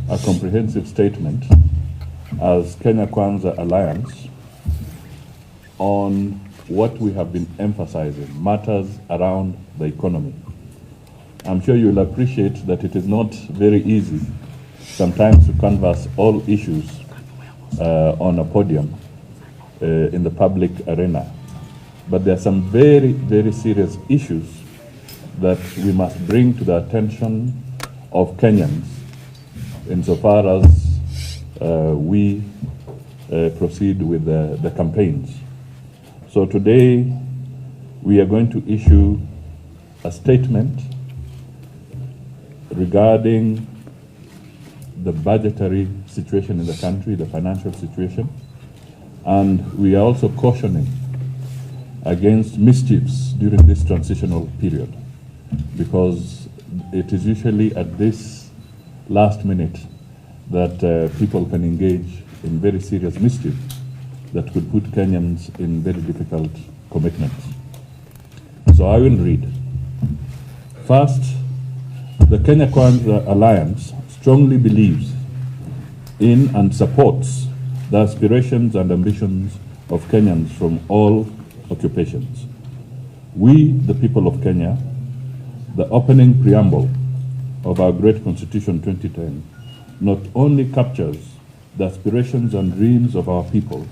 a comprehensive statement as Kenya Kwanza Alliance on what we have been emphasizing, matters around the economy. I'm sure you'll appreciate that it is not very easy sometimes to canvass all issues on a podium in the public arena. But there are some very, very serious issues that we must bring to the attention of Kenyans insofar as we proceed with the campaigns. So today we are going to issue a statement regarding the budgetary situation in the country, the financial situation, and we are also cautioning against mischiefs during this transitional period, because it is usually at this last minute that people can engage in very serious mischief that could put Kenyans in very difficult commitments. So I will read. First, the Kenya Kwanza Alliance strongly believes in and supports the aspirations and ambitions of Kenyans from all occupations. We, the people of Kenya, the opening preamble of our great Constitution 2010, not only captures the aspirations and dreams of our people,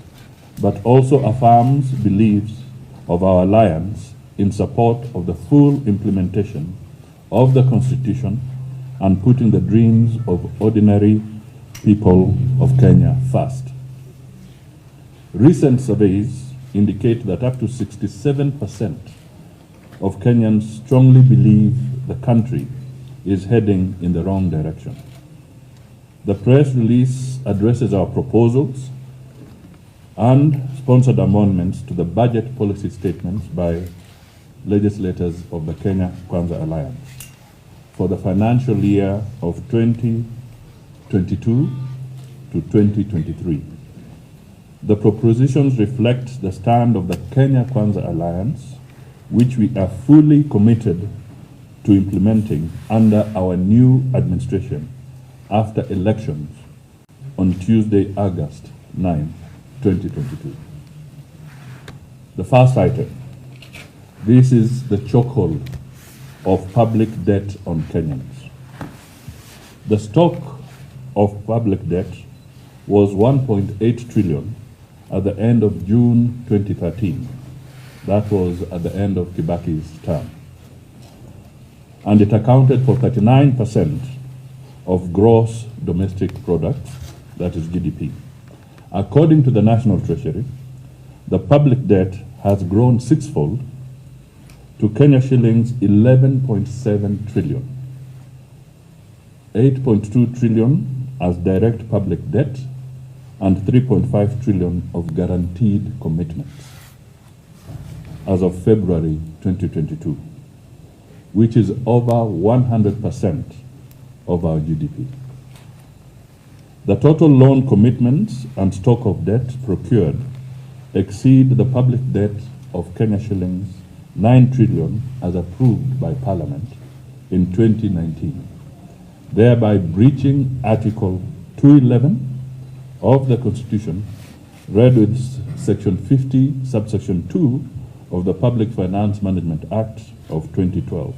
but also affirms beliefs of our alliance in support of the full implementation of the Constitution and putting the dreams of ordinary people of Kenya first. Recent surveys indicate that up to 67% of Kenyans strongly believe the country is heading in the wrong direction. The press release addresses our proposals and sponsored amendments to the budget policy statements by legislators of the Kenya Kwanza Alliance for the financial year of 2022 to 2023. The propositions reflect the stand of the Kenya Kwanza Alliance, which we are fully committed to implementing under our new administration after elections on Tuesday, August 9, 2022. The first item. This is the chokehold of public debt on Kenyans. The stock of public debt was 1.8 trillion at the end of June 2013. That was at the end of Kibaki's term. And it accounted for 39% of gross domestic product, that is GDP. According to the National Treasury, the public debt has grown sixfold to Kenya shillings 11.7 trillion, 8.2 trillion as direct public debt, and 3.5 trillion of guaranteed commitments as of February 2022, which is over 100% of our GDP. The total loan commitments and stock of debt procured exceed the public debt of Kenya shillings 9 trillion as approved by Parliament in 2019, thereby breaching Article 211 of the Constitution, read with Section 50, Subsection 2 of the Public Finance Management Act of 2012.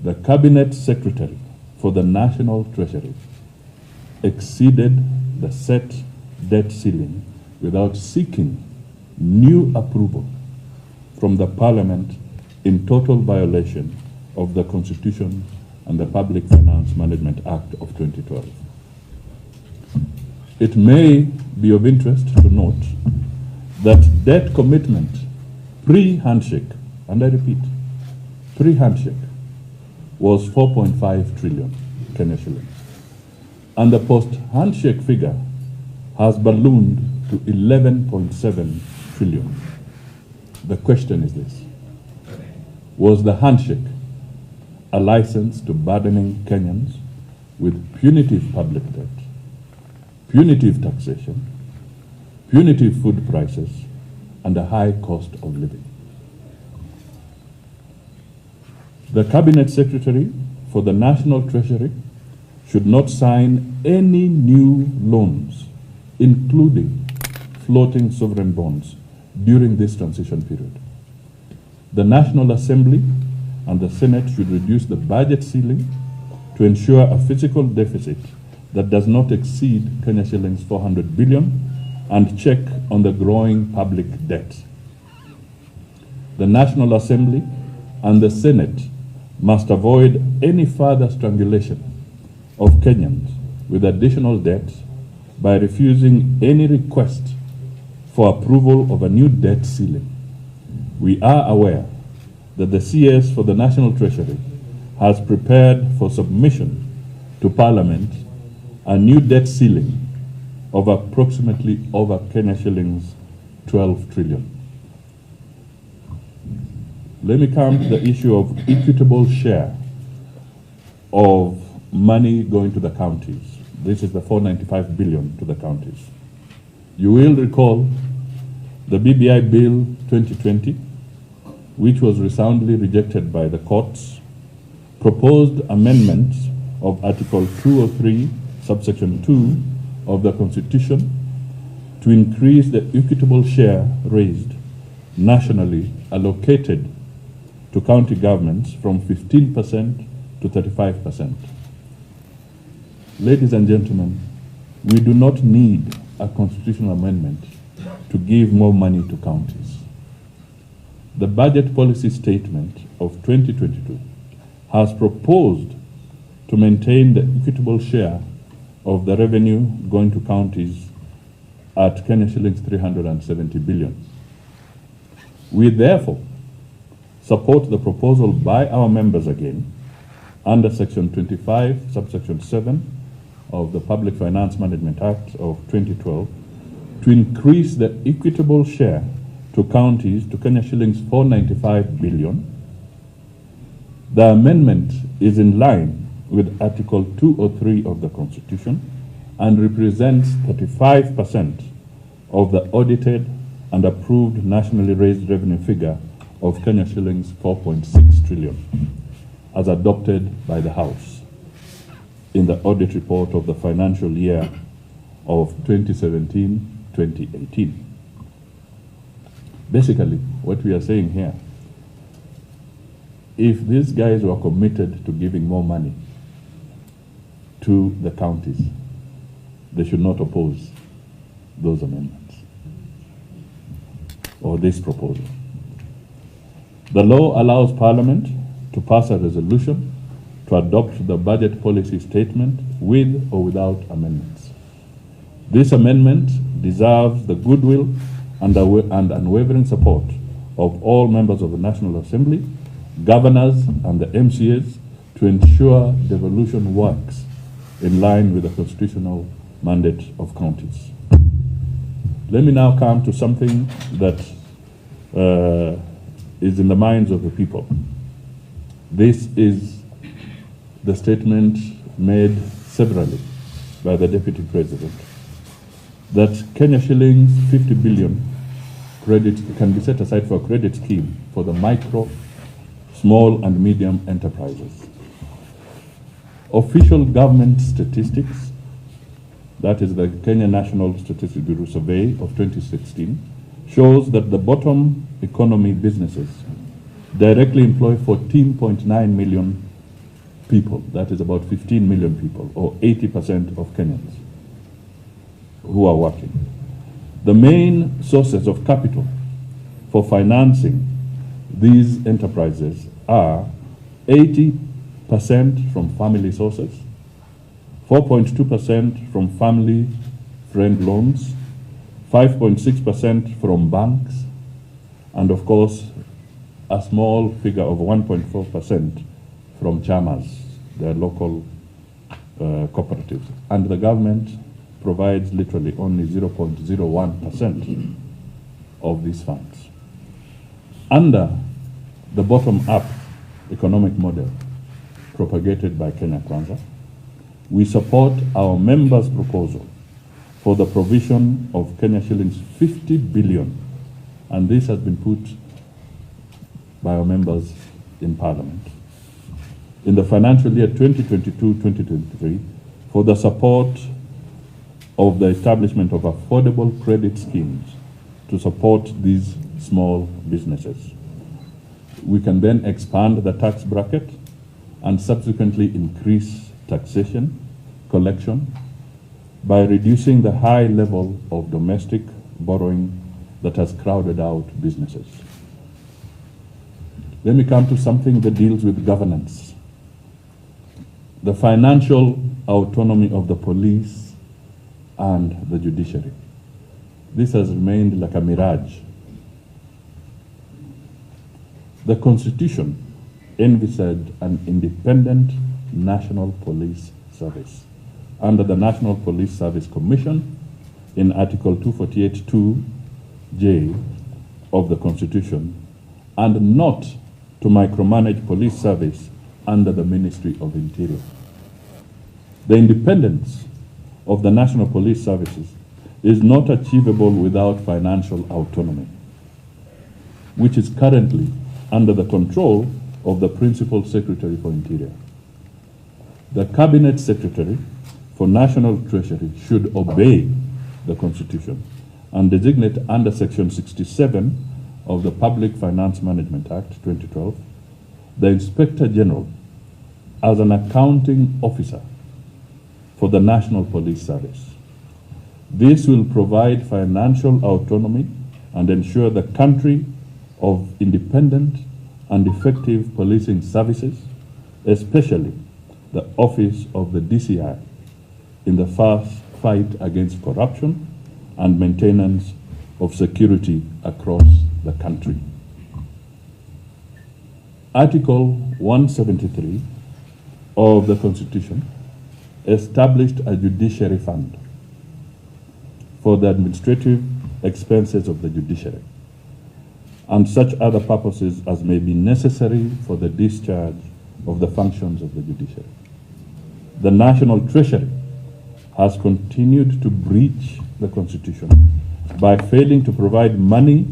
The Cabinet Secretary for the National Treasury exceeded the set debt ceiling without seeking new approval from the Parliament in total violation of the Constitution and the Public Finance Management Act of 2012. It may be of interest to note that debt commitment pre-handshake, and I repeat, pre-handshake, was 4.5 trillion Kenya shillings. And the post-handshake figure has ballooned to 11.7 trillion. The question is this: was the handshake a license to burdening Kenyans with punitive public debt, punitive taxation, punitive food prices, and a high cost of living? The Cabinet Secretary for the National Treasury should not sign any new loans, including floating sovereign bonds, during this transition period. The National Assembly and the Senate should reduce the budget ceiling to ensure a fiscal deficit that does not exceed Kenya shillings 400 billion and check on the growing public debt. The National Assembly and the Senate must avoid any further strangulation of Kenyans with additional debt by refusing any request for approval of a new debt ceiling. We are aware that the CS for the National Treasury has prepared for submission to Parliament a new debt ceiling of approximately over Kenya shillings 12 trillion. Let me come to the issue of equitable share of money going to the counties. This is the 495 billion to the counties. You will recall the BBI Bill 2020, which was resoundly rejected by the courts, proposed amendments of Article 203, subsection 2 of the Constitution to increase the equitable share raised nationally allocated to county governments from 15% to 35%. Ladies and gentlemen, we do not need a constitutional amendment to give more money to counties. The budget policy statement of 2022 has proposed to maintain the equitable share of the revenue going to counties at Kenya shillings 370 billion. We therefore support the proposal by our members again under Section 25, subsection 7 of the Public Finance Management Act of 2012 to increase the equitable share to counties to Kenya shillings 495 billion. The amendment is in line with Article 203 of the Constitution and represents 35% of the audited and approved nationally raised revenue figure of Kenya shillings 4.6 trillion as adopted by the House in the audit report of the financial year of 2017-2018. Basically, what we are saying here, if these guys were committed to giving more money to the counties, they should not oppose those amendments or this proposal. The law allows Parliament to pass a resolution to adopt the budget policy statement with or without amendments. This amendment deserves the goodwill and unwavering support of all members of the National Assembly, governors and the MCAs to ensure devolution works in line with the constitutional mandate of counties. Let me now come to something that is in the minds of the people. This is the statement made severally by the Deputy President that Kenya shillings 50 billion credit can be set aside for a credit scheme for the micro, small and medium enterprises. Official government statistics, that is the Kenya National Statistics Bureau survey of 2016, shows that the bottom economy businesses directly employ 14.9 million people. That is about 15 million people, or 80% of Kenyans who are working. The main sources of capital for financing these enterprises are 80% from family sources, 4.2% from family friend loans, 5.6% from banks, and of course, a small figure of 1.4% from chamas, their local cooperatives. And the government provides literally only 0.01% of these funds. Under the bottom-up economic model propagated by Kenya Kwanza, we support our members' proposal for the provision of Kenya shillings 50 billion, and this has been put by our members in Parliament. In the financial year 2022-2023, for the support of the establishment of affordable credit schemes to support these small businesses. We can then expand the tax bracket and subsequently increase taxation collection by reducing the high level of domestic borrowing that has crowded out businesses. Let me come to something that deals with governance. The financial autonomy of the police and the judiciary. This has remained like a mirage. The Constitution envisaged an independent national police service under the National Police Service Commission in Article 248(2)J of the Constitution, and not to micromanage police service under the Ministry of Interior. The independence of the National Police Services is not achievable without financial autonomy, which is currently under the control of the Principal Secretary for Interior. The Cabinet Secretary for National Treasury should obey the Constitution and designate under Section 67 of the Public Finance Management Act 2012 the Inspector General as an accounting officer for the National Police Service. This will provide financial autonomy and ensure the country of independent and effective policing services, especially the Office of the DCI, in the fast fight against corruption and maintenance of security across the country. Article 173 of the Constitution established a judiciary fund for the administrative expenses of the judiciary and such other purposes as may be necessary for the discharge of the functions of the judiciary. The National Treasury has continued to breach the Constitution by failing to provide money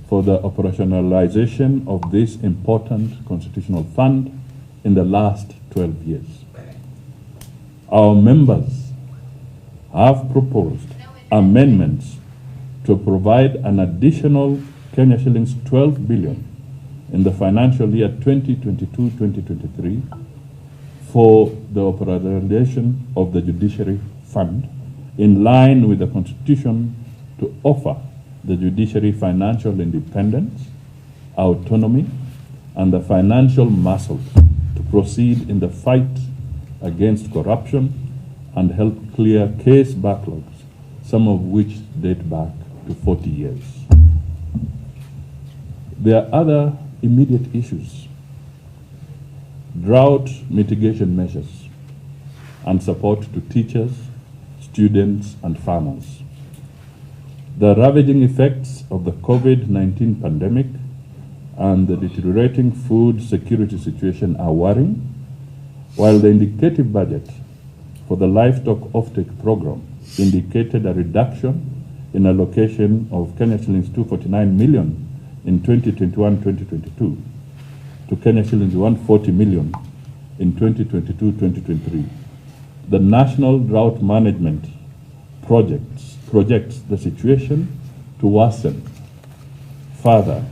for the operationalization of this important constitutional fund in the last 12 years. Our members have proposed amendments to provide an additional Kenya shillings 12 billion in the financial year 2022-2023 for the operationalization of the Judiciary Fund in line with the Constitution to offer the judiciary financial independence, autonomy, and the financial muscle to proceed in the fight against corruption and help clear case backlogs, some of which date back to 40 years. There are other immediate issues: drought mitigation measures and support to teachers, students, and farmers. The ravaging effects of the COVID-19 pandemic and the deteriorating food security situation are worrying, while the indicative budget for the livestock offtake program indicated a reduction in allocation of Kenya shillings 249 million in 2021-2022 to Kenya shillings 140 million in 2022-2023. The National Drought Management projects the situation to worsen further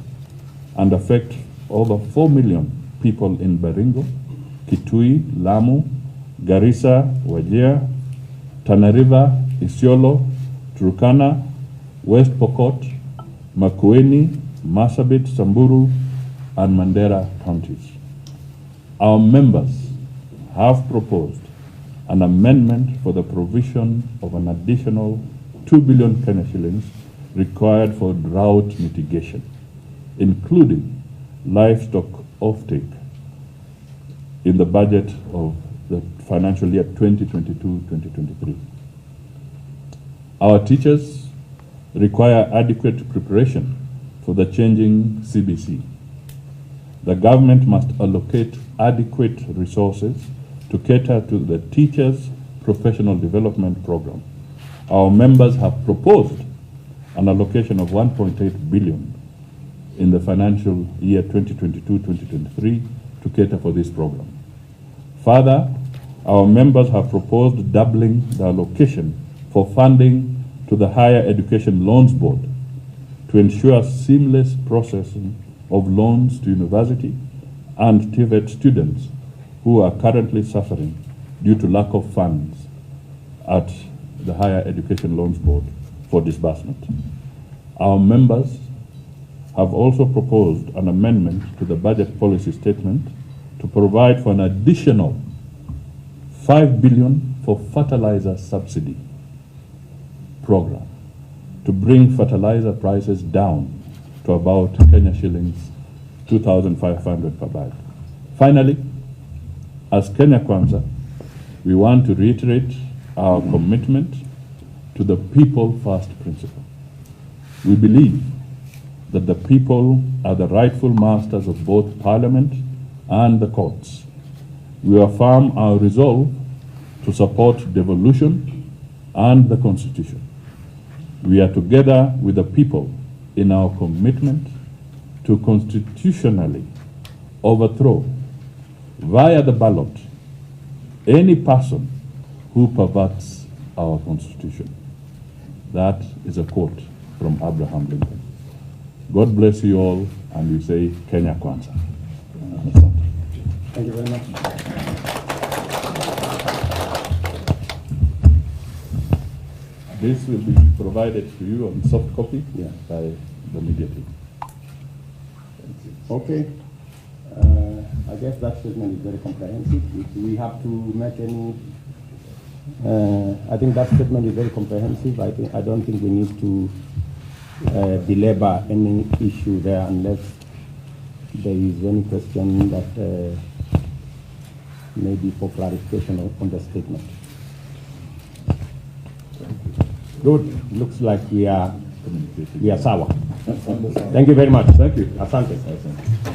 and affect over 4 million people in Baringo, Kitui, Lamu, Garissa, Wajir, Tana River, Isiolo, Turkana, West Pokot, Makueni, Marsabit, Samburu, and Mandera counties. Our members have proposed an amendment for the provision of an additional 2 billion Kenya shillings required for drought mitigation, including livestock offtake in the budget of the financial year 2022-2023. Our teachers require adequate preparation for the changing CBC. The government must allocate adequate resources to cater to the teachers' professional development program. Our members have proposed an allocation of 1.8 billion in the financial year 2022-2023 to cater for this program. Further, our members have proposed doubling the allocation for funding to the Higher Education Loans Board to ensure seamless processing of loans to university and TVET students who are currently suffering due to lack of funds at the Higher Education Loans Board for disbursement. Our members have also proposed an amendment to the budget policy statement to provide for an additional 5 billion for fertilizer subsidy program to bring fertilizer prices down to about Kenya shillings 2,500 per bag. Finally, as Kenya Kwanza, we want to reiterate our commitment to the people first principle. We believe that the people are the rightful masters of both Parliament and the courts. We affirm our resolve to support devolution and the Constitution. We are together with the people in our commitment to constitutionally overthrow via the ballot any person who perverts our Constitution. That is a quote from Abraham Lincoln. God bless you all, and we say Kenya Kwanza. Thank you very much. This will be provided to you on soft copy by the media team. Okay. I guess that statement is very comprehensive. If we have to make any, I think that statement is very comprehensive. I don't think we need to belabor any issue there unless there is any question that maybe for clarification on the statement. Good. Looks like we are sour. Thank you very much. Thank you. Asante. Asante.